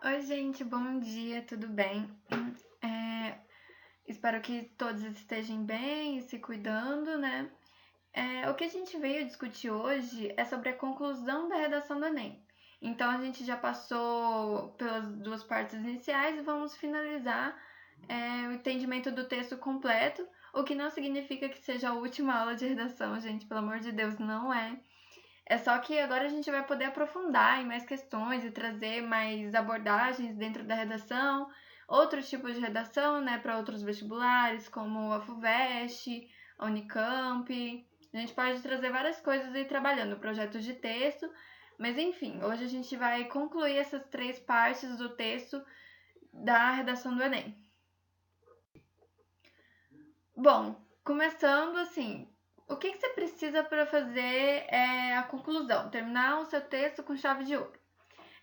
Oi, gente, bom dia, tudo bem? É, Espero que todos estejam bem e se cuidando, né? O que a gente veio discutir hoje é sobre a conclusão da redação do Enem. Então, a gente já passou pelas duas partes iniciais e vamos finalizar o entendimento do texto completo, o que não significa que seja a última aula de redação, gente, pelo amor de Deus, não é. É só que agora a gente vai poder aprofundar em mais questões e trazer mais abordagens dentro da redação, outros tipos de redação, né, para outros vestibulares, como a FUVEST, a Unicamp. A gente pode trazer várias coisas aí trabalhando, projetos de texto, mas enfim, hoje a gente vai concluir essas três partes do texto da redação do Enem. Bom, começando assim, o que você precisa para fazer a conclusão? Terminar o seu texto com chave de ouro.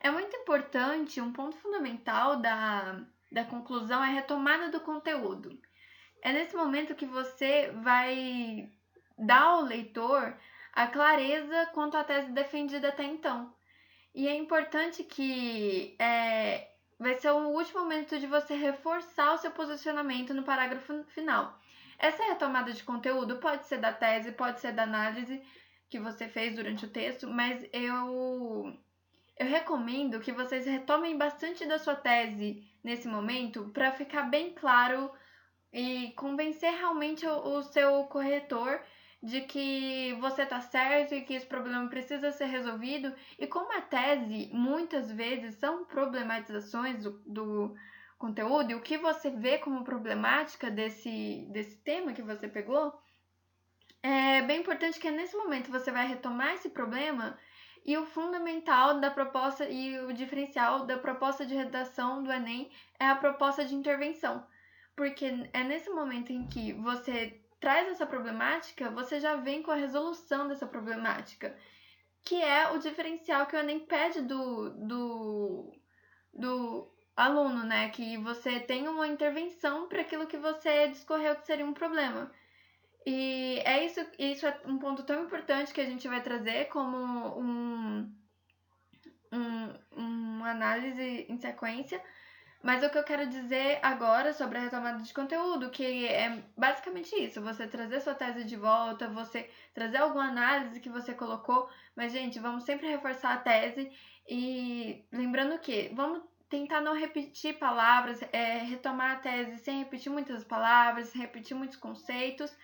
É muito importante, um ponto fundamental da conclusão é a retomada do conteúdo. É nesse momento que você vai dar ao leitor a clareza quanto à tese defendida até então. E é importante que vai ser o último momento de você reforçar o seu posicionamento no parágrafo final. Essa retomada de conteúdo pode ser da tese, pode ser da análise que você fez durante o texto, mas eu recomendo que vocês retomem bastante da sua tese nesse momento para ficar bem claro e convencer realmente o seu corretor de que você está certo e que esse problema precisa ser resolvido. E como a tese muitas vezes são problematizações do conteúdo, e o que você vê como problemática desse tema que você pegou, é bem importante que nesse momento você vai retomar esse problema e o fundamental da proposta e o diferencial da proposta de redação do Enem é a proposta de intervenção. Porque é nesse momento em que você traz essa problemática, você já vem com a resolução dessa problemática, que é o diferencial que o Enem pede do aluno, né? Que você tenha uma intervenção para aquilo que você discorreu que seria um problema. E isso é um ponto tão importante que a gente vai trazer como uma análise em sequência. Mas o que eu quero dizer agora sobre a retomada de conteúdo, que é basicamente isso, você trazer sua tese de volta, você trazer alguma análise que você colocou, mas, gente, vamos sempre reforçar a tese e lembrando que vamos tentar não repetir palavras, retomar a tese sem repetir muitas palavras, sem repetir muitos conceitos,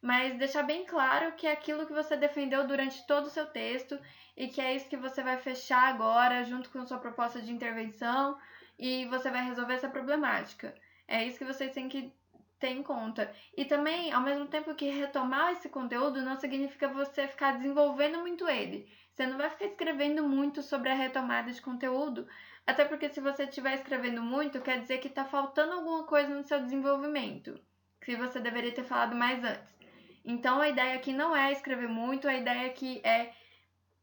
mas deixar bem claro que é aquilo que você defendeu durante todo o seu texto e que é isso que você vai fechar agora junto com sua proposta de intervenção e você vai resolver essa problemática. É isso que vocês têm que ter em conta. E também, ao mesmo tempo que retomar esse conteúdo não significa você ficar desenvolvendo muito ele. Você não vai ficar escrevendo muito sobre a retomada de conteúdo, até porque se você estiver escrevendo muito, quer dizer que está faltando alguma coisa no seu desenvolvimento, que você deveria ter falado mais antes. Então, a ideia aqui não é escrever muito, a ideia aqui é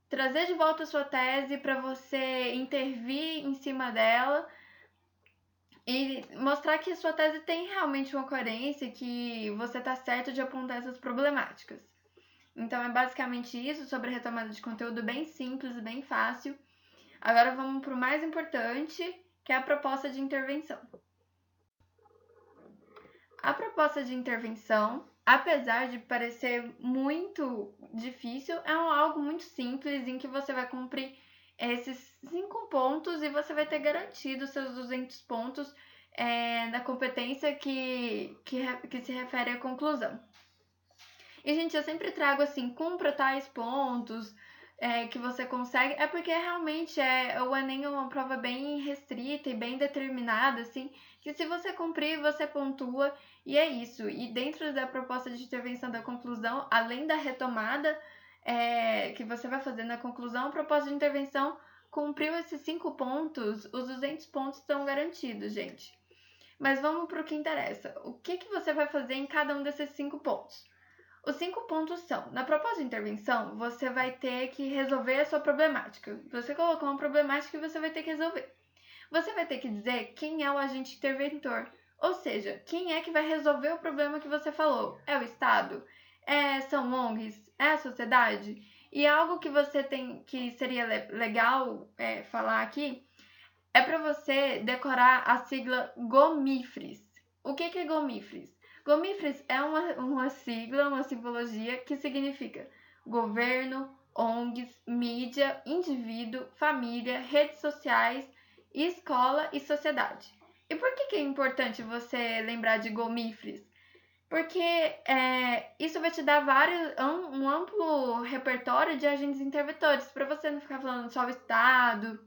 trazer de volta a sua tese para você intervir em cima dela e mostrar que a sua tese tem realmente uma coerência e que você está certo de apontar essas problemáticas. Então, é basicamente isso sobre a retomada de conteúdo, bem simples, bem fácil. Agora vamos para o mais importante, que é a proposta de intervenção. A proposta de intervenção, apesar de parecer muito difícil, é algo muito simples em que você vai cumprir esses 5 pontos e você vai ter garantido seus 200 pontos na competência que se refere à conclusão. E, gente, eu sempre trago assim, cumpra tais pontos que você consegue. É porque realmente o Enem é uma prova bem restrita e bem determinada, assim, que se você cumprir, você pontua. E é isso. E dentro da proposta de intervenção da conclusão, além da retomada que você vai fazer na conclusão, a proposta de intervenção cumpriu esses 5 pontos, os 200 pontos estão garantidos, gente. Mas vamos para o que interessa. O que você vai fazer em cada um desses 5 pontos? Os 5 pontos são: na proposta de intervenção, você vai ter que resolver a sua problemática. Você colocou uma problemática que você vai ter que resolver. Você vai ter que dizer quem é o agente interventor, ou seja, quem é que vai resolver o problema que você falou. É o Estado? São ONGs? É a sociedade? E algo que você tem que seria legal falar aqui é para você decorar a sigla GOMIFRES. O que é GOMIFRES? GOMIFRES é uma sigla, uma simbologia que significa governo, ONGs, mídia, indivíduo, família, redes sociais, escola e sociedade. E por que é importante você lembrar de GOMIFRES? Porque isso vai te dar um amplo repertório de agentes interventores, para você não ficar falando só o Estado,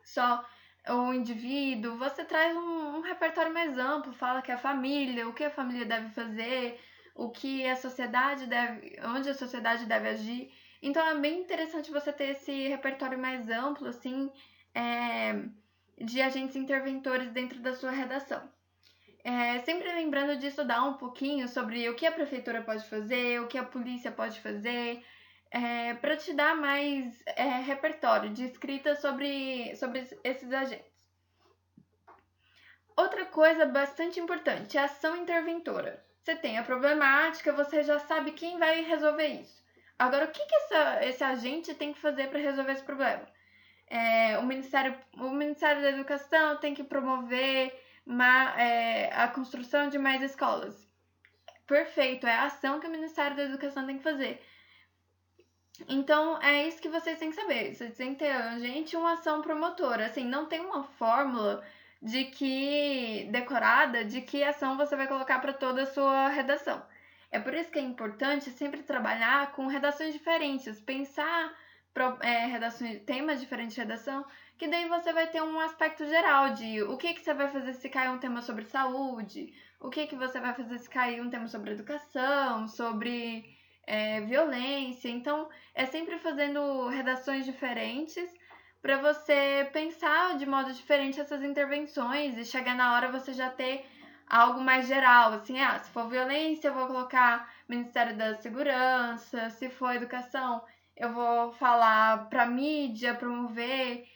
só o indivíduo. Você traz um repertório mais amplo, fala que a família, o que a família deve fazer, o que a sociedade deve, onde a sociedade deve agir. Então é bem interessante você ter esse repertório mais amplo, assim, de agentes interventores dentro da sua redação. Sempre lembrando de estudar um pouquinho sobre o que a prefeitura pode fazer, o que a polícia pode fazer, para te dar mais repertório de escrita sobre esses agentes. Outra coisa bastante importante, a ação interventora. Você tem a problemática, você já sabe quem vai resolver isso. Agora, o que esse agente tem que fazer para resolver esse problema? O Ministério da Educação tem que promover a construção de mais escolas. Perfeito, é a ação que o Ministério da Educação tem que fazer. Então, é isso que vocês têm que saber. Vocês têm que ter, gente, uma ação promotora. Assim, não tem uma fórmula decorada de que ação você vai colocar para toda a sua redação. É por isso que é importante sempre trabalhar com redações diferentes, pensar temas diferentes de redação, que daí você vai ter um aspecto geral de o que você vai fazer se cair um tema sobre saúde, o que você vai fazer se cair um tema sobre educação, sobre violência. Então, é sempre fazendo redações diferentes para você pensar de modo diferente essas intervenções e chegar na hora você já ter algo mais geral, assim, se for violência eu vou colocar Ministério da Segurança, se for educação eu vou falar para mídia, promover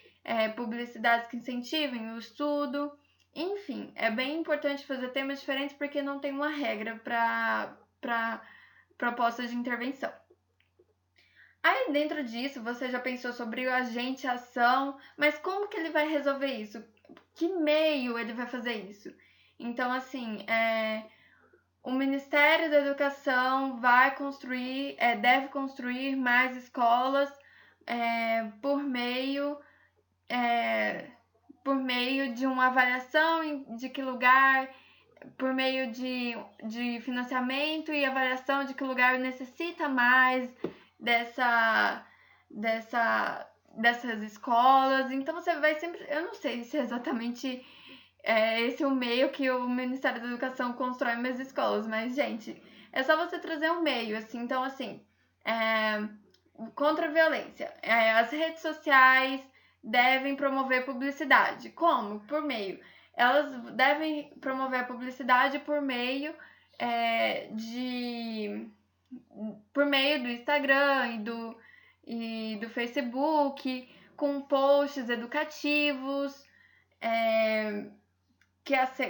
publicidades que incentivem o estudo. Enfim, é bem importante fazer temas diferentes porque não tem uma regra para propostas de intervenção. Aí dentro disso você já pensou sobre o agente, a ação, mas como que ele vai resolver isso? Que meio ele vai fazer isso? Então, assim, o Ministério da Educação deve construir mais escolas por meio de uma avaliação de que lugar, por meio de financiamento e avaliação de que lugar necessita mais dessas escolas. Então você vai sempre, eu não sei se é exatamente esse é o meio que o Ministério da Educação constrói mais escolas, mas gente, é só você trazer um meio, assim. Então, assim, contra a violência, as redes sociais devem promover publicidade. Como? Por meio. Elas devem promover a publicidade por meio do Instagram e do Facebook, com posts educativos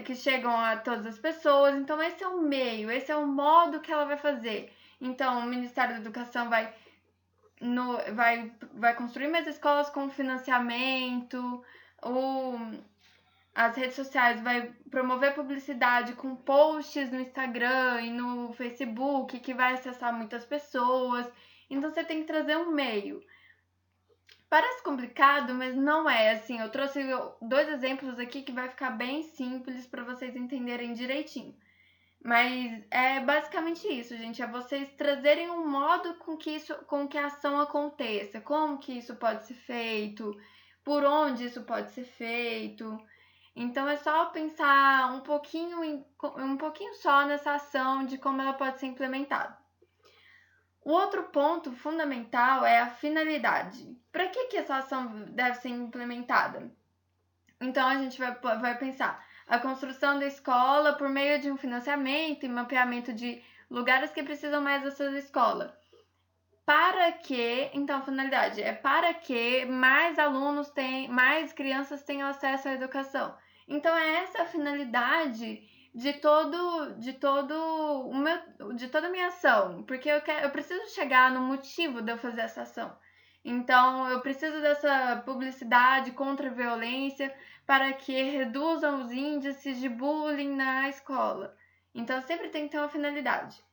que chegam a todas as pessoas. Então, esse é o meio, esse é o modo que ela vai fazer. Então, o Ministério da Educação vai construir mais escolas com financiamento, as redes sociais vai promover publicidade com posts no Instagram e no Facebook que vai acessar muitas pessoas. Então você tem que trazer um meio. Parece complicado, mas não é. Assim, eu trouxe 2 exemplos aqui que vai ficar bem simples para vocês entenderem direitinho. Mas é basicamente isso, gente. É vocês trazerem um modo com que a ação aconteça. Como que isso pode ser feito, por onde isso pode ser feito. Então é só pensar um pouquinho só nessa ação de como ela pode ser implementada. O outro ponto fundamental é a finalidade. Para que essa ação deve ser implementada? Então a gente vai pensar a construção da escola por meio de um financiamento e mapeamento de lugares que precisam mais dessa escola. Para que, então a finalidade é para que mais crianças tenham acesso à educação. Então é essa a finalidade de toda a minha ação, porque eu preciso chegar no motivo de eu fazer essa ação. Então, eu preciso dessa publicidade contra a violência para que reduzam os índices de bullying na escola. Então, sempre tem que ter uma finalidade.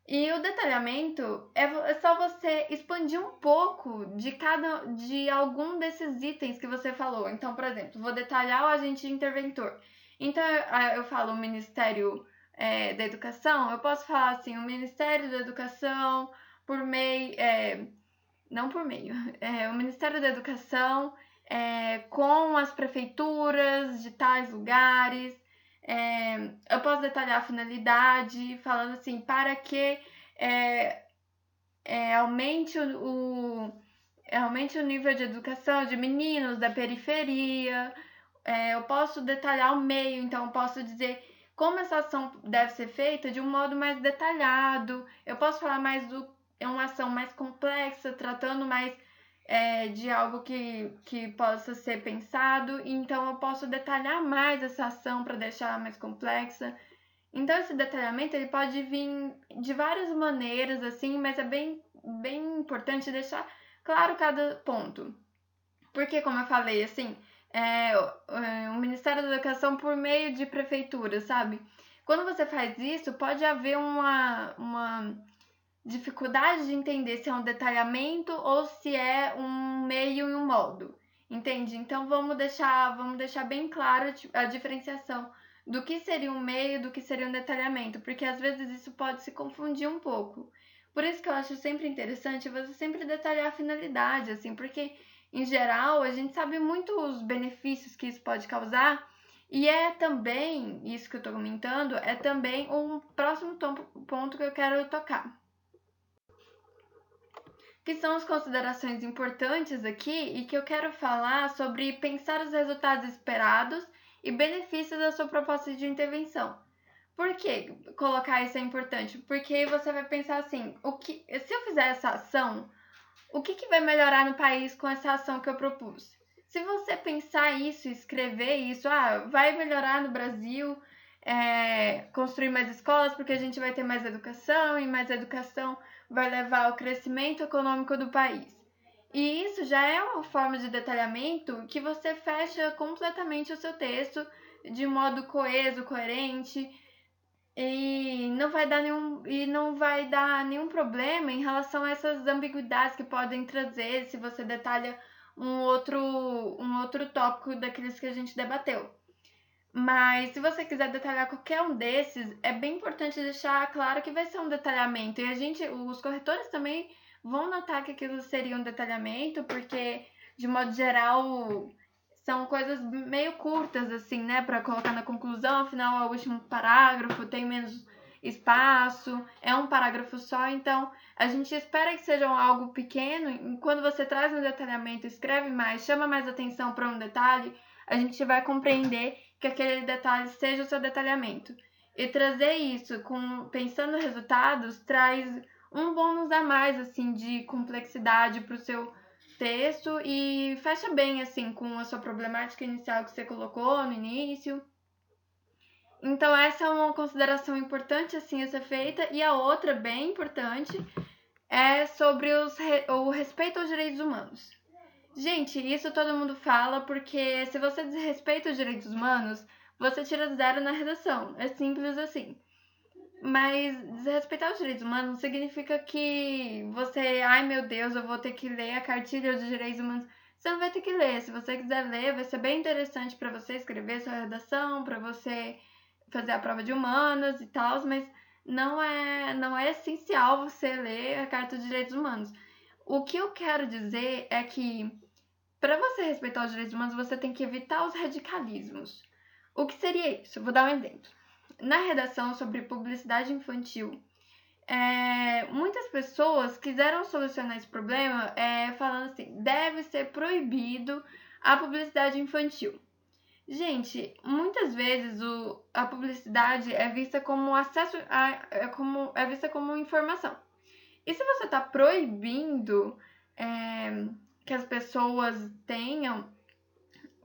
E o detalhamento é só você expandir um pouco de algum desses itens que você falou. Então, por exemplo, vou detalhar o agente interventor. Então, eu falo o Ministério da Educação, eu posso falar assim, o Ministério da Educação por meio... não por meio, o Ministério da Educação com as prefeituras de tais lugares. Eu posso detalhar a finalidade, falando assim, para que aumente o nível de educação de meninos da periferia. Eu posso detalhar o meio, então eu posso dizer como essa ação deve ser feita de um modo mais detalhado. Eu posso falar mais uma ação mais complexa, tratando mais de algo que possa ser pensado. Então eu posso detalhar mais essa ação para deixar mais complexa. Então esse detalhamento ele pode vir de várias maneiras, assim, mas é bem importante deixar claro cada ponto. Porque, como eu falei, assim, o Ministério da Educação por meio de prefeitura, sabe? Quando você faz isso, pode haver uma dificuldade de entender se é um detalhamento ou se é um meio e um modo, entende? Então vamos deixar bem claro a diferenciação do que seria um meio e do que seria um detalhamento, porque às vezes isso pode se confundir um pouco. Por isso que eu acho sempre interessante você sempre detalhar a finalidade, assim, porque em geral a gente sabe muito os benefícios que isso pode causar. E é também, isso que eu tô comentando, é também um próximo ponto que eu quero tocar, que são as considerações importantes aqui e que eu quero falar sobre pensar os resultados esperados e benefícios da sua proposta de intervenção. Por que colocar isso é importante? Porque você vai pensar assim, se eu fizer essa ação, o que vai melhorar no país com essa ação que eu propus? Se você pensar isso, escrever isso, vai melhorar no Brasil, construir mais escolas porque a gente vai ter mais educação e mais educação vai levar ao crescimento econômico do país. E isso já é uma forma de detalhamento que você fecha completamente o seu texto de modo coeso, coerente, e não vai dar nenhum problema em relação a essas ambiguidades que podem trazer se você detalha um outro tópico daqueles que a gente debateu. Mas se você quiser detalhar qualquer um desses, é bem importante deixar claro que vai ser um detalhamento. E os corretores também vão notar que aquilo seria um detalhamento, porque de modo geral são coisas meio curtas, assim, né? Para colocar na conclusão, afinal é o último parágrafo, tem menos espaço, é um parágrafo só, então a gente espera que seja algo pequeno, e quando você traz um detalhamento, escreve mais, chama mais atenção para um detalhe, a gente vai compreender que aquele detalhe seja o seu detalhamento. E trazer isso pensando em resultados traz um bônus a mais, assim, de complexidade para o seu texto e fecha bem, assim, com a sua problemática inicial que você colocou no início. Então, essa é uma consideração importante, assim, a ser feita. E a outra, bem importante, é sobre o respeito aos direitos humanos. Gente, isso todo mundo fala porque se você desrespeita os direitos humanos, você tira 0 na redação. É simples assim. Mas desrespeitar os direitos humanos não significa que você, ai meu Deus, eu vou ter que ler a cartilha dos direitos humanos. Você não vai ter que ler. Se você quiser ler, vai ser bem interessante para você escrever sua redação, para você fazer a prova de humanas e tal, mas não é essencial você ler a Carta dos Direitos Humanos. O que eu quero dizer é que para você respeitar os direitos humanos, você tem que evitar os radicalismos. O que seria isso? Eu vou dar um exemplo. Na redação sobre publicidade infantil, muitas pessoas quiseram solucionar esse problema falando assim, deve ser proibido a publicidade infantil. Gente, muitas vezes a publicidade é vista como acesso, é vista como informação. E se você está proibindo que as pessoas tenham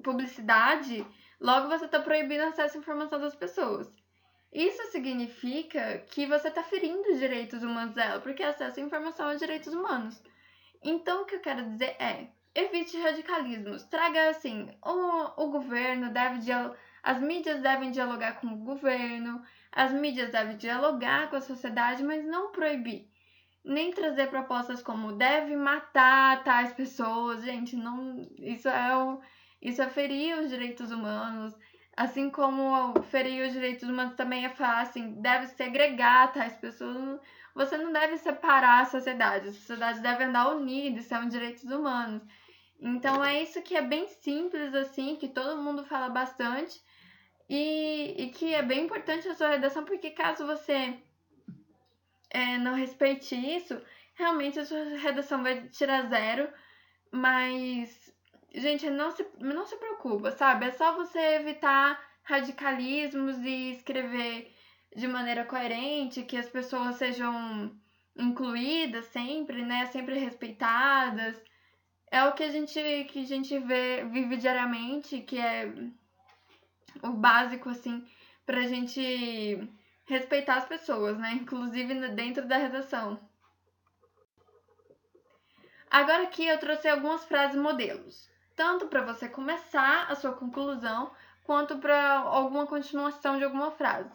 publicidade, logo você está proibindo acesso à informação das pessoas. Isso significa que você está ferindo os direitos humanos dela, porque acesso à informação é direitos humanos. Então, o que eu quero dizer é, evite radicalismos. Traga, assim, o governo deve as mídias devem dialogar com o governo, as mídias devem dialogar com a sociedade, mas não proibir. Nem trazer propostas como deve matar tais pessoas. Gente, não, isso é ferir os direitos humanos. Assim como ferir os direitos humanos também é fácil, assim, deve segregar tais pessoas. Você não deve separar a sociedade deve andar unida, isso é um direitos humanos. Então é isso que é bem simples, assim, que todo mundo fala bastante e que é bem importante a sua redação, porque caso você não respeite isso, realmente a sua redação vai tirar 0, mas, gente, não se preocupa, sabe? É só você evitar radicalismos e escrever de maneira coerente, que as pessoas sejam incluídas sempre, né? Sempre respeitadas. É o que a gente vive diariamente, que é o básico, assim, pra gente respeitar as pessoas, né? Inclusive dentro da redação. Agora aqui eu trouxe algumas frases modelos, tanto para você começar a sua conclusão, quanto para alguma continuação de alguma frase.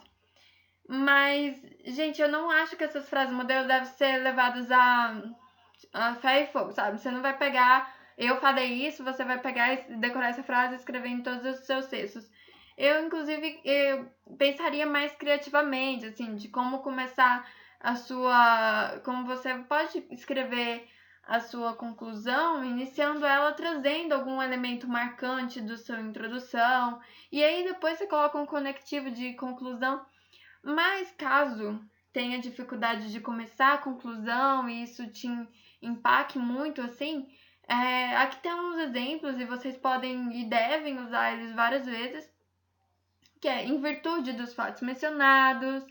Mas, gente, eu não acho que essas frases modelos devem ser levadas a fé e fogo, sabe? Você não vai pegar, eu falei isso, você vai pegar e decorar essa frase e escrever em todos os seus textos. Eu pensaria mais criativamente, assim, de como começar como você pode escrever a sua conclusão, iniciando ela trazendo algum elemento marcante da sua introdução, e aí depois você coloca um conectivo de conclusão. Mas caso tenha dificuldade de começar a conclusão e isso te impacte muito assim, aqui tem uns exemplos e vocês podem e devem usar eles várias vezes, que é em virtude dos fatos mencionados,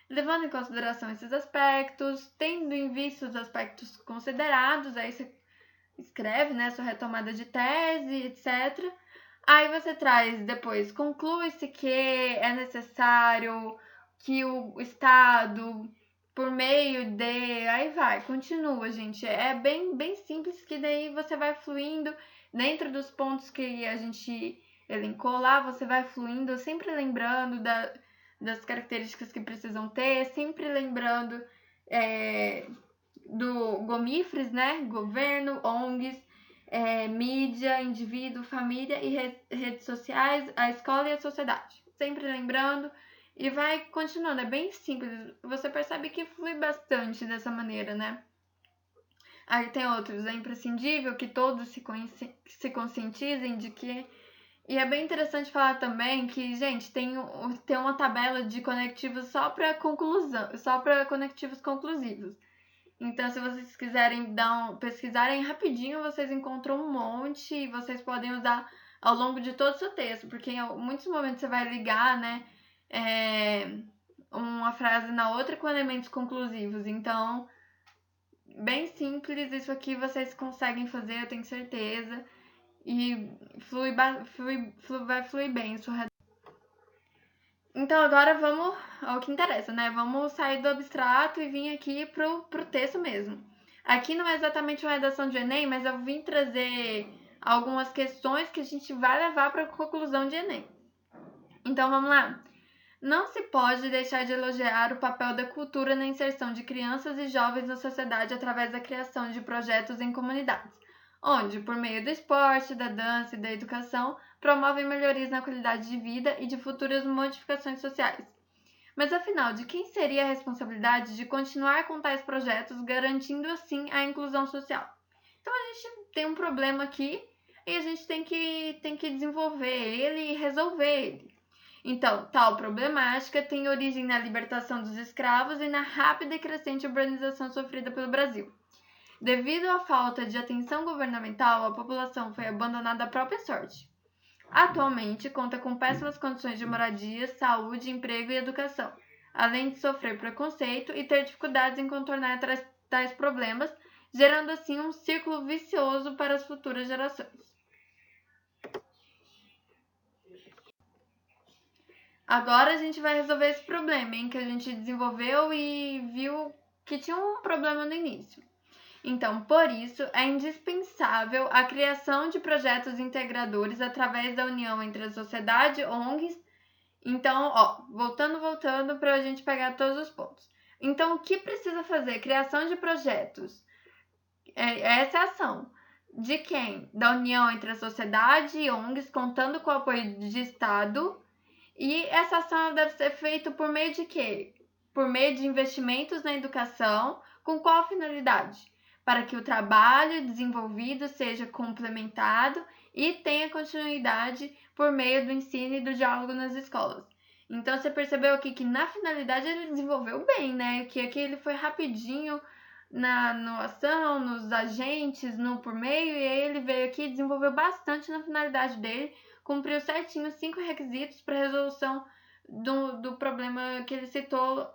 levando em consideração esses aspectos, tendo em vista os aspectos considerados, aí você escreve, né, sua retomada de tese, etc. Aí você traz depois, conclui-se que é necessário que o Estado, por meio de... Aí vai, continua, gente. É bem simples, que daí você vai fluindo dentro dos pontos que a gente elencou lá, você vai fluindo, sempre lembrando das características que precisam ter, sempre lembrando do GOMIFRES, né? Governo, ONGs, mídia, indivíduo, família e redes sociais, a escola e a sociedade. Sempre lembrando e vai continuando. É bem simples. Você percebe que flui bastante dessa maneira, né? Aí tem outros. É imprescindível que todos se conscientizem de que... E é bem interessante falar também que, gente, tem uma tabela de conectivos só para conclusão, só para conectivos conclusivos. Então, se vocês quiserem pesquisarem rapidinho, vocês encontram um monte e vocês podem usar ao longo de todo o seu texto, porque em muitos momentos você vai ligar, né, uma frase na outra com elementos conclusivos. Então, bem simples, isso aqui vocês conseguem fazer, eu tenho certeza. E vai fluir bem sua redação. Então agora vamos ao que interessa, né? Vamos sair do abstrato e vir aqui pro texto mesmo. Aqui não é exatamente uma redação de Enem, mas eu vim trazer algumas questões que a gente vai levar para a conclusão de Enem. Então vamos lá. Não se pode deixar de elogiar o papel da cultura na inserção de crianças e jovens na sociedade através da criação de projetos em comunidades, onde, por meio do esporte, da dança e da educação, promovem melhorias na qualidade de vida e de futuras modificações sociais. Mas afinal, de quem seria a responsabilidade de continuar com tais projetos, garantindo assim a inclusão social? Então a gente tem um problema aqui e a gente tem que desenvolver ele e resolver ele. Então, tal problemática tem origem na libertação dos escravos e na rápida e crescente urbanização sofrida pelo Brasil. Devido à falta de atenção governamental, a população foi abandonada à própria sorte. Atualmente, conta com péssimas condições de moradia, saúde, emprego e educação, além de sofrer preconceito e ter dificuldades em contornar tais problemas, gerando assim um círculo vicioso para as futuras gerações. Agora a gente vai resolver esse problema, que a gente desenvolveu e viu que tinha um problema no início. Então, por isso, é indispensável a criação de projetos integradores através da união entre a sociedade, ONGs. Então, voltando para a gente pegar todos os pontos. Então, o que precisa fazer? Criação de projetos. Essa é a ação. De quem? Da união entre a sociedade e ONGs, contando com o apoio de Estado. E essa ação deve ser feita por meio de quê? Por meio de investimentos na educação, com qual finalidade? Para que o trabalho desenvolvido seja complementado e tenha continuidade por meio do ensino e do diálogo nas escolas. Então, você percebeu aqui que na finalidade ele desenvolveu bem, né? Que aqui ele foi rapidinho na ação, nos agentes, no por meio, e aí ele veio aqui e desenvolveu bastante na finalidade dele, cumpriu certinho 5 requisitos para resolução do problema que ele citou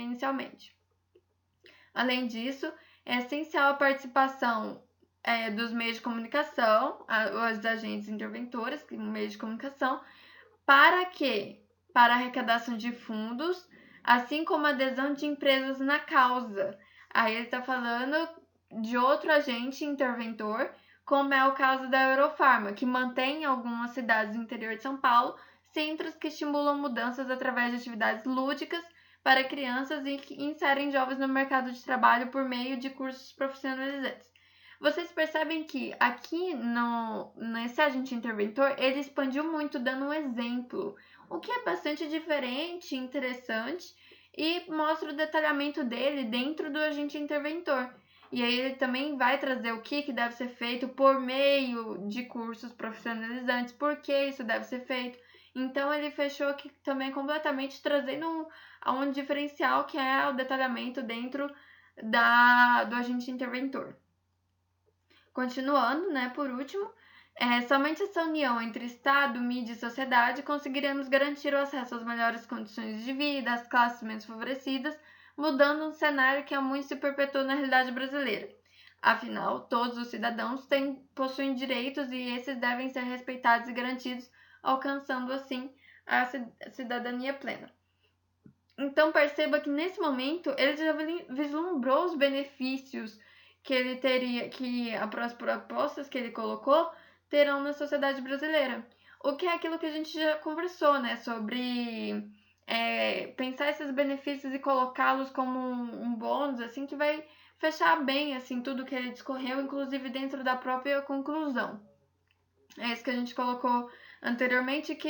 inicialmente. Além disso, é essencial a participação dos meios de comunicação, os agentes interventores, meios de comunicação, para quê? Para a arrecadação de fundos, assim como a adesão de empresas na causa. Aí ele está falando de outro agente interventor, como é o caso da Eurofarma, que mantém em algumas cidades do interior de São Paulo centros que estimulam mudanças através de atividades lúdicas para crianças e que inserem jovens no mercado de trabalho por meio de cursos profissionalizantes. Vocês percebem que aqui nesse agente interventor, ele expandiu muito dando um exemplo, o que é bastante diferente, interessante, e mostra o detalhamento dele dentro do agente interventor. E aí ele também vai trazer o que deve ser feito por meio de cursos profissionalizantes, por que isso deve ser feito. Então ele fechou aqui também completamente trazendo um diferencial que é o detalhamento dentro do agente interventor. Continuando, por último, somente essa união entre Estado, mídia e sociedade conseguiremos garantir o acesso às melhores condições de vida, às classes menos favorecidas, mudando um cenário que há muito se perpetua na realidade brasileira. Afinal, todos os cidadãos possuem direitos e esses devem ser respeitados e garantidos, alcançando assim a cidadania plena. Então perceba que nesse momento ele já vislumbrou os benefícios que ele teria, que as propostas que ele colocou terão na sociedade brasileira. O que é aquilo que a gente já conversou, sobre pensar esses benefícios e colocá-los como um bônus, assim, que vai fechar bem, assim, tudo que ele discorreu, inclusive dentro da própria conclusão. É isso que a gente colocou anteriormente, que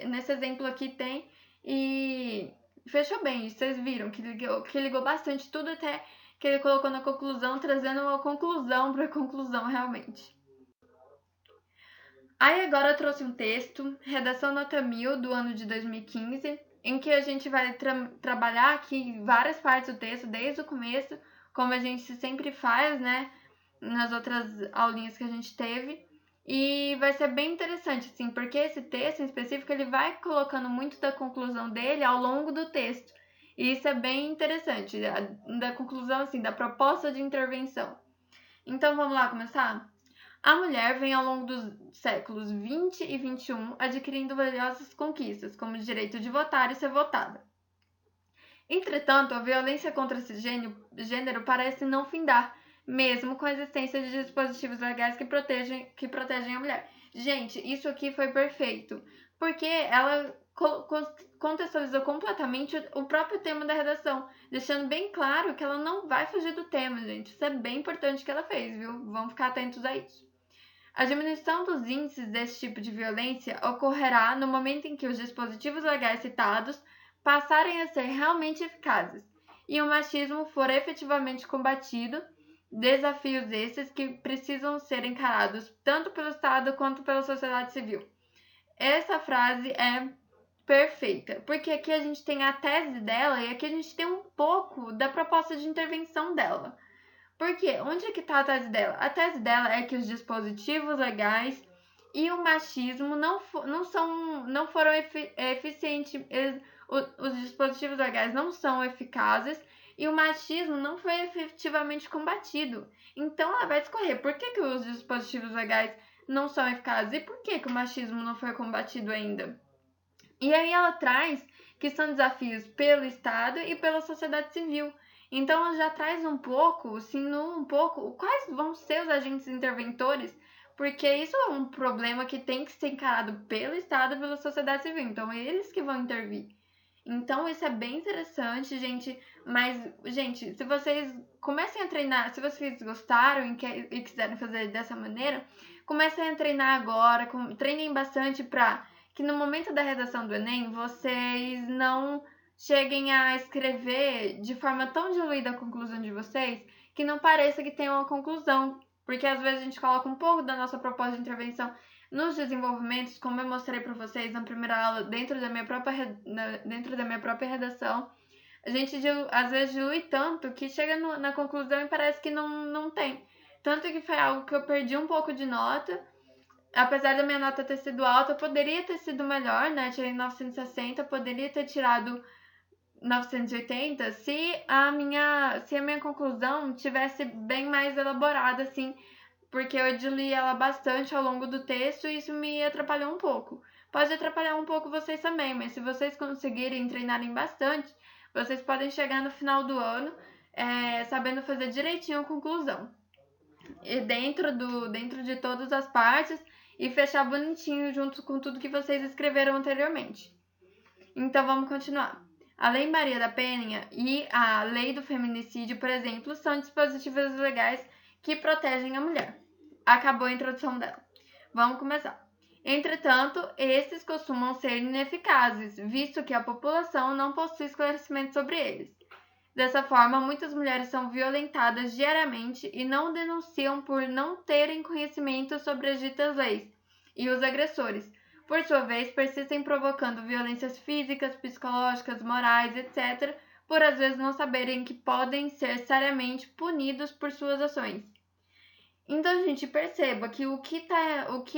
nesse exemplo aqui tem, e fechou bem, vocês viram que ligou bastante tudo até que ele colocou na conclusão, trazendo uma conclusão para a conclusão realmente. Aí agora eu trouxe um texto, redação nota 1000 do ano de 2015, em que a gente vai trabalhar aqui várias partes do texto, desde o começo, como a gente sempre faz, nas outras aulinhas que a gente teve. E vai ser bem interessante, assim, porque esse texto em específico, ele vai colocando muito da conclusão dele ao longo do texto. E isso é bem interessante, da conclusão, assim, da proposta de intervenção. Então, vamos lá começar? A mulher vem ao longo dos séculos 20 e 21 adquirindo valiosas conquistas, como o direito de votar e ser votada. Entretanto, a violência contra esse gênero parece não findar, mesmo com a existência de dispositivos legais que protegem a mulher. Gente, isso aqui foi perfeito, porque ela contextualizou completamente o próprio tema da redação, deixando bem claro que ela não vai fugir do tema, gente. Isso é bem importante que ela fez, viu? Vamos ficar atentos a isso. A diminuição dos índices desse tipo de violência ocorrerá no momento em que os dispositivos legais citados passarem a ser realmente eficazes e o machismo for efetivamente combatido, desafios esses que precisam ser encarados tanto pelo Estado quanto pela sociedade civil. Essa frase é perfeita, porque aqui a gente tem a tese dela e aqui a gente tem um pouco da proposta de intervenção dela. Por quê? Onde é que está a tese dela? A tese dela é que os dispositivos legais e o machismo não foram eficientes, os dispositivos legais não são eficazes e o machismo não foi efetivamente combatido. Então ela vai discorrer por que os dispositivos legais não são eficazes e por que o machismo não foi combatido ainda. E aí ela traz que são desafios pelo Estado e pela sociedade civil. Então, ela já traz um pouco, insinua um pouco, quais vão ser os agentes interventores, porque isso é um problema que tem que ser encarado pelo Estado e pela sociedade civil. Então, é eles que vão intervir. Então, isso é bem interessante, gente. Mas, gente, se vocês comecem a treinar, se vocês gostaram e quiserem fazer dessa maneira, comecem a treinar agora, treinem bastante para que no momento da redação do Enem vocês não cheguem a escrever de forma tão diluída a conclusão de vocês que não pareça que tem uma conclusão. Porque às vezes a gente coloca um pouco da nossa proposta de intervenção nos desenvolvimentos, como eu mostrei para vocês na primeira aula, dentro da minha própria redação. A gente às vezes dilui tanto que chega na conclusão e parece que não tem. Tanto que foi algo que eu perdi um pouco de nota. Apesar da minha nota ter sido alta, eu poderia ter sido melhor, né? Tirei 960, poderia ter tirado 980 se a minha conclusão tivesse bem mais elaborada, assim, porque eu diluí ela bastante ao longo do texto e isso me atrapalhou um pouco. Pode atrapalhar um pouco vocês também, mas se vocês conseguirem treinarem bastante, vocês podem chegar no final do ano sabendo fazer direitinho a conclusão. E dentro de todas as partes e fechar bonitinho junto com tudo que vocês escreveram anteriormente. Então vamos continuar. A Lei Maria da Penha e a Lei do Feminicídio, por exemplo, são dispositivos legais que protegem a mulher. Acabou a introdução dela. Vamos começar. Entretanto, esses costumam ser ineficazes, visto que a população não possui esclarecimento sobre eles. Dessa forma, muitas mulheres são violentadas diariamente e não denunciam por não terem conhecimento sobre as ditas leis, e os agressores, por sua vez, persistem provocando violências físicas, psicológicas, morais, etc., por às vezes não saberem que podem ser seriamente punidos por suas ações. Então, gente, perceba que o que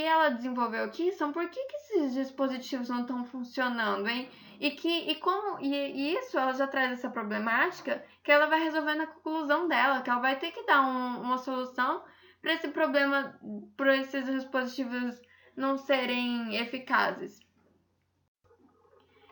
ela desenvolveu aqui são por que esses dispositivos não estão funcionando, hein? E isso ela já traz essa problemática que ela vai resolver na conclusão dela, que ela vai ter que dar uma solução para esse problema, para esses dispositivos não serem eficazes.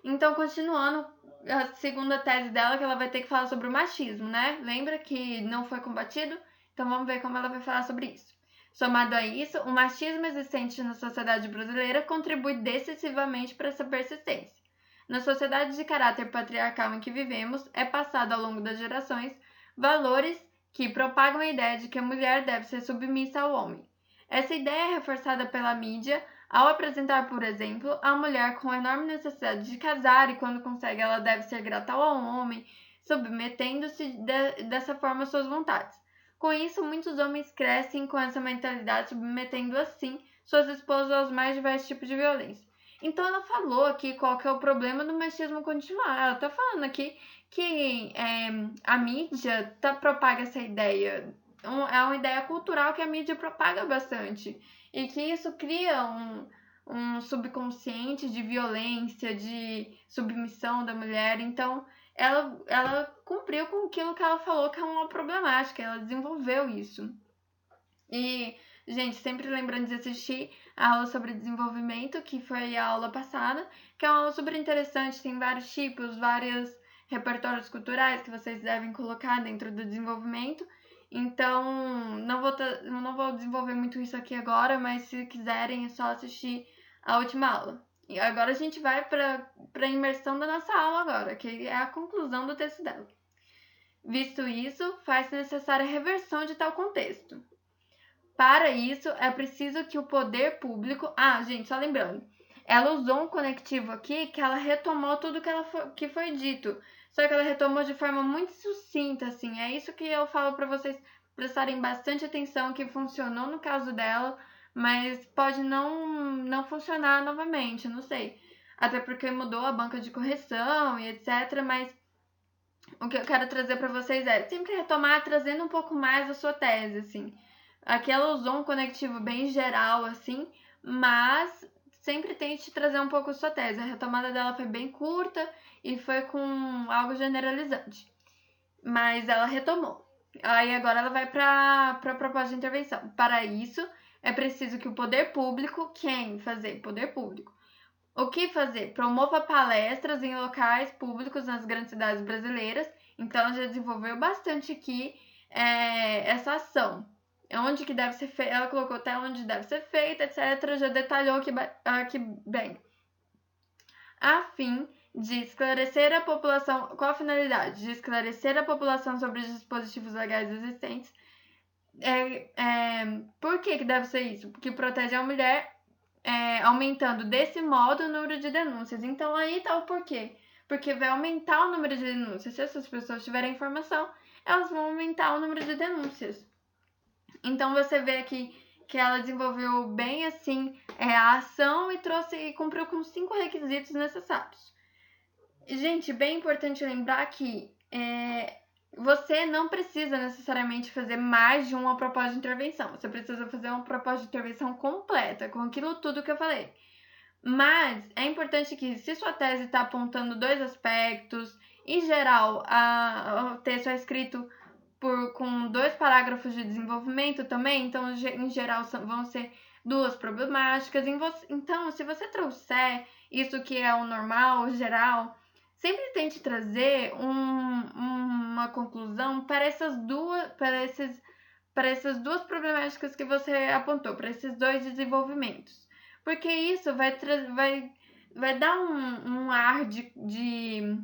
Então, continuando, a segunda tese dela, que ela vai ter que falar sobre o machismo, né? Lembra que não foi combatido? Então, vamos ver como ela vai falar sobre isso. Somado a isso, o machismo existente na sociedade brasileira contribui decisivamente para essa persistência. Na sociedade de caráter patriarcal em que vivemos, é passado ao longo das gerações valores que propagam a ideia de que a mulher deve ser submissa ao homem. Essa ideia é reforçada pela mídia ao apresentar, por exemplo, a mulher com enorme necessidade de casar e quando consegue ela deve ser grata ao homem, submetendo-se dessa forma às suas vontades. Com isso, muitos homens crescem com essa mentalidade, submetendo assim suas esposas aos mais diversos tipos de violência. Então ela falou aqui qual que é o problema do machismo continuar. Ela tá falando aqui que a mídia propaga essa ideia. É uma ideia cultural que a mídia propaga bastante. E que isso cria um subconsciente de violência, de submissão da mulher. Então, ela cumpriu com aquilo que ela falou que é uma problemática. Ela desenvolveu isso. E, gente, sempre lembrando de assistir a aula sobre desenvolvimento, que foi a aula passada, que é uma aula super interessante, tem vários tipos, vários repertórios culturais que vocês devem colocar dentro do desenvolvimento. Então, não vou desenvolver muito isso aqui agora, mas se quiserem é só assistir a última aula. E agora a gente vai para a imersão da nossa aula agora, que é a conclusão do texto dela. Visto isso, faz-se necessária a reversão de tal contexto. Para isso, é preciso que o poder público... gente, só lembrando. Ela usou um conectivo aqui que ela retomou tudo que foi dito. Só que ela retomou de forma muito sucinta, assim. É isso que eu falo para vocês prestarem bastante atenção, que funcionou no caso dela, mas pode não funcionar novamente, não sei. Até porque mudou a banca de correção e etc. Mas o que eu quero trazer para vocês é sempre retomar trazendo um pouco mais da sua tese, assim. Aqui ela usou um conectivo bem geral, assim, mas sempre tente trazer um pouco a sua tese. A retomada dela foi bem curta e foi com algo generalizante. Mas ela retomou. Aí agora ela vai para a proposta de intervenção. Para isso, é preciso que o poder público, quem fazer? Poder público. O que fazer? Promova palestras em locais públicos nas grandes cidades brasileiras. Então, ela já desenvolveu bastante aqui essa ação. Onde que deve ser feita, ela colocou até onde deve ser feita, etc. Já detalhou aqui bem. A fim de esclarecer a população, qual a finalidade? De esclarecer a população sobre os dispositivos legais existentes. Por que deve ser isso? Porque protege a mulher, aumentando desse modo o número de denúncias. Então aí tá o porquê. Porque vai aumentar o número de denúncias. Se essas pessoas tiverem informação, elas vão aumentar o número de denúncias. Então você vê aqui que ela desenvolveu bem assim a ação e cumpriu com 5 requisitos necessários. Gente, bem importante lembrar que você não precisa necessariamente fazer mais de uma proposta de intervenção. Você precisa fazer uma proposta de intervenção completa, com aquilo tudo que eu falei. Mas é importante que, se sua tese está apontando 2 aspectos, em geral, o texto é escrito com 2 parágrafos de desenvolvimento também, então, em geral, vão ser 2 problemáticas. Então, se você trouxer isso que é o normal, o geral, sempre tente trazer uma conclusão para essas duas problemáticas que você apontou, para esses 2 desenvolvimentos. Porque isso vai dar um ar de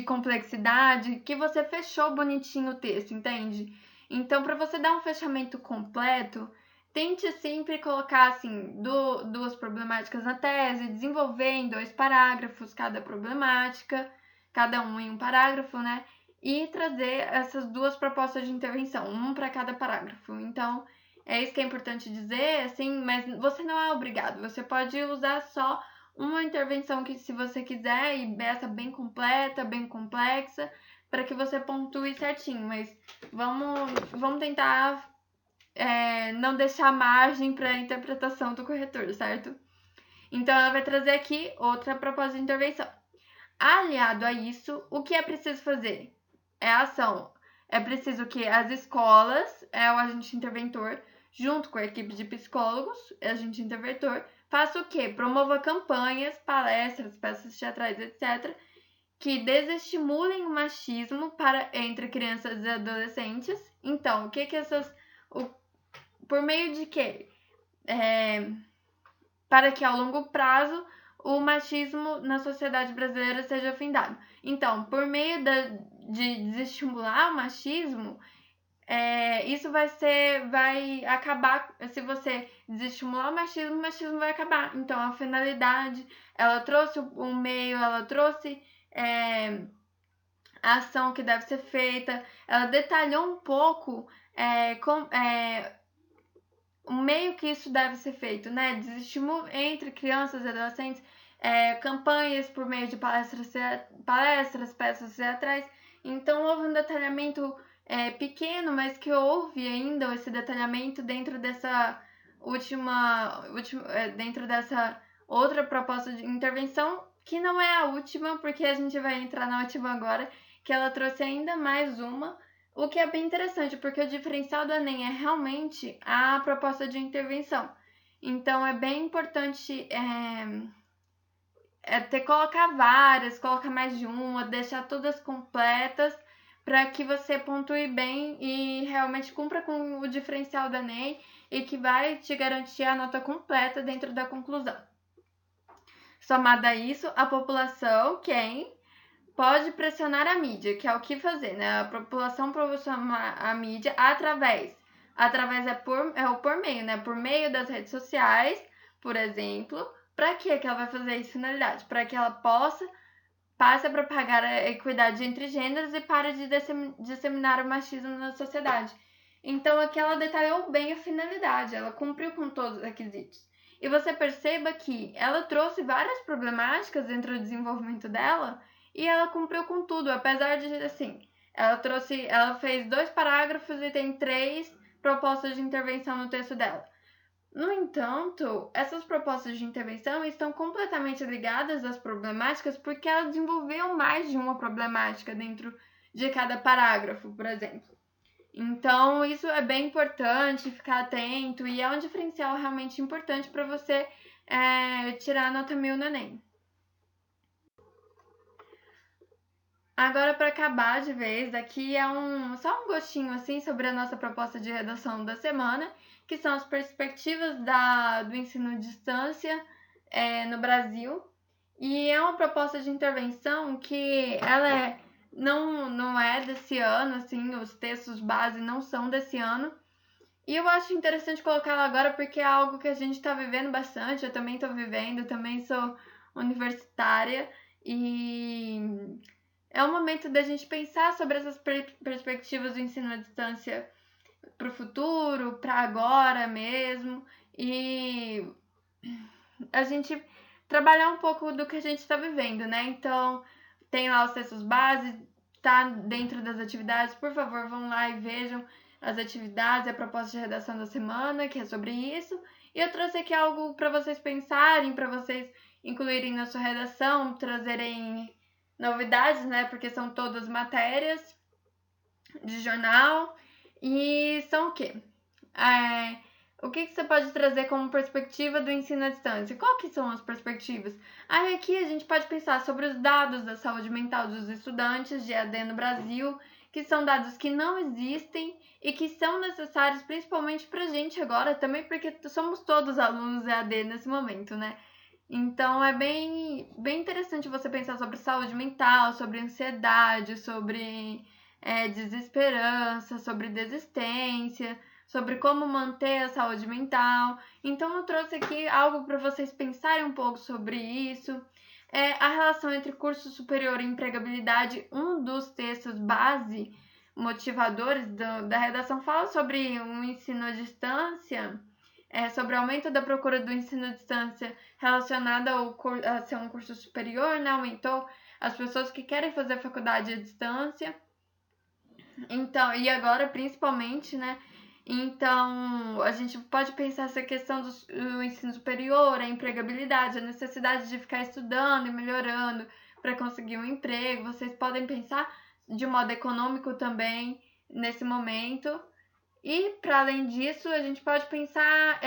complexidade que você fechou bonitinho o texto, entende? Então, para você dar um fechamento completo, tente sempre colocar assim 2 problemáticas na tese, desenvolver em 2 parágrafos cada problemática, cada um em um parágrafo, né? E trazer essas 2 propostas de intervenção, um para cada parágrafo. Então, é isso que é importante dizer, assim, mas você não é obrigado. Você pode usar só uma intervenção que, se você quiser, e essa bem completa, bem complexa, para que você pontue certinho. Mas vamos tentar não deixar margem para a interpretação do corretor, certo? Então, ela vai trazer aqui outra proposta de intervenção. Aliado a isso, o que é preciso fazer? É a ação. É preciso que as escolas, o agente interventor, junto com a equipe de psicólogos, agente interventor, faça o quê? Promova campanhas, palestras, peças teatrais, etc., que desestimulem o machismo entre crianças e adolescentes. Então, o que essas... por meio de quê? Para que, ao longo prazo, o machismo na sociedade brasileira seja findado. Então, por meio de desestimular o machismo, isso vai acabar. Se você desestimular o machismo vai acabar. Então, a finalidade, ela trouxe o meio, ela trouxe a ação que deve ser feita, ela detalhou um pouco o meio que isso deve ser feito, né? Desestímulo entre crianças e adolescentes, campanhas por meio de palestras, peças teatrais. Então, houve um detalhamento pequeno, mas que houve ainda esse detalhamento dentro dessa dentro dessa outra proposta de intervenção, que não é a última, porque a gente vai entrar na última agora, que ela trouxe ainda mais uma, o que é bem interessante, porque o diferencial do Enem é realmente a proposta de intervenção. Então, é bem importante colocar mais de uma, deixar todas completas, para que você pontue bem e realmente cumpra com o diferencial do Enem e que vai te garantir a nota completa dentro da conclusão. Somado a isso, a população, pode pressionar a mídia, que é o que fazer, né? A população pressiona a mídia através por meio, né? Por meio das redes sociais, por exemplo. Para que ela vai fazer isso? Finalidade? Para que ela passe a propagar a equidade entre gêneros e pare de disseminar o machismo na sociedade. Então, aqui ela detalhou bem a finalidade, ela cumpriu com todos os requisitos. E você perceba que ela trouxe várias problemáticas dentro do desenvolvimento dela, e ela cumpriu com tudo, apesar de, assim, ela fez 2 parágrafos e tem 3 propostas de intervenção no texto dela. No entanto, essas propostas de intervenção estão completamente ligadas às problemáticas porque ela desenvolveu mais de uma problemática dentro de cada parágrafo, por exemplo. Então, isso é bem importante, ficar atento, e é um diferencial realmente importante para você tirar nota 1000 no Enem. Agora, para acabar de vez, aqui é só um gostinho assim sobre a nossa proposta de redação da semana, que são as perspectivas do ensino à distância no Brasil. E é uma proposta de intervenção que ela não é desse ano, assim, os textos base não são desse ano. E eu acho interessante colocá-la agora porque é algo que a gente está vivendo bastante, eu também estou vivendo, também sou universitária e é o momento da gente pensar sobre essas perspectivas do ensino à distância para o futuro, para agora mesmo, e a gente trabalhar um pouco do que a gente está vivendo, né? Então, tem lá os textos base, tá dentro das atividades, por favor, vão lá e vejam as atividades e a proposta de redação da semana, que é sobre isso. E eu trouxe aqui algo para vocês pensarem, para vocês incluírem na sua redação, trazerem novidades, né? Porque são todas matérias de jornal. E são o quê? O que você pode trazer como perspectiva do ensino à distância? Qual que são as perspectivas? Aí aqui a gente pode pensar sobre os dados da saúde mental dos estudantes de EAD no Brasil, que são dados que não existem e que são necessários principalmente para a gente agora, também porque somos todos alunos EAD nesse momento, né? Então é bem interessante você pensar sobre saúde mental, sobre ansiedade, sobre desesperança, sobre desistência, sobre como manter a saúde mental. Então eu trouxe aqui algo para vocês pensarem um pouco sobre isso. A relação entre curso superior e empregabilidade, um dos textos base motivadores da redação fala sobre um ensino à distância, sobre o aumento da procura do ensino à distância relacionado a ser um curso superior, né? Aumentou as pessoas que querem fazer faculdade à distância. Então, e agora principalmente, né? Então, a gente pode pensar essa questão do ensino superior, a empregabilidade, a necessidade de ficar estudando e melhorando para conseguir um emprego. Vocês podem pensar de modo econômico também nesse momento. E, para além disso, a gente pode pensar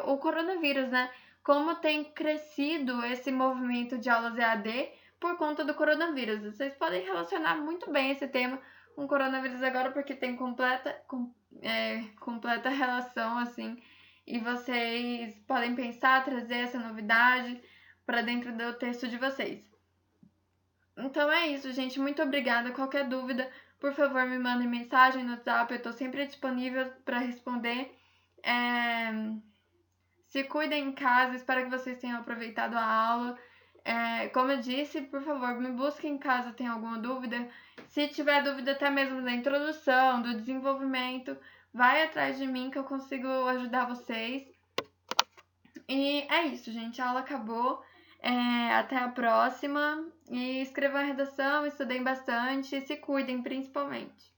o coronavírus, né? Como tem crescido esse movimento de aulas EAD por conta do coronavírus. Vocês podem relacionar muito bem esse tema com o coronavírus agora, porque tem completa relação, assim. E vocês podem pensar, trazer essa novidade para dentro do texto de vocês. Então é isso, gente. Muito obrigada. Qualquer dúvida, por favor, me mandem mensagem no WhatsApp. Eu estou sempre disponível para responder. Se cuidem em casa. Espero que vocês tenham aproveitado a aula. Como eu disse, por favor, me busquem caso tenha alguma dúvida. Se tiver dúvida até mesmo da introdução, do desenvolvimento, vai atrás de mim que eu consigo ajudar vocês. E é isso, gente. A aula acabou. Até a próxima. E escrevam a redação, estudem bastante e se cuidem principalmente.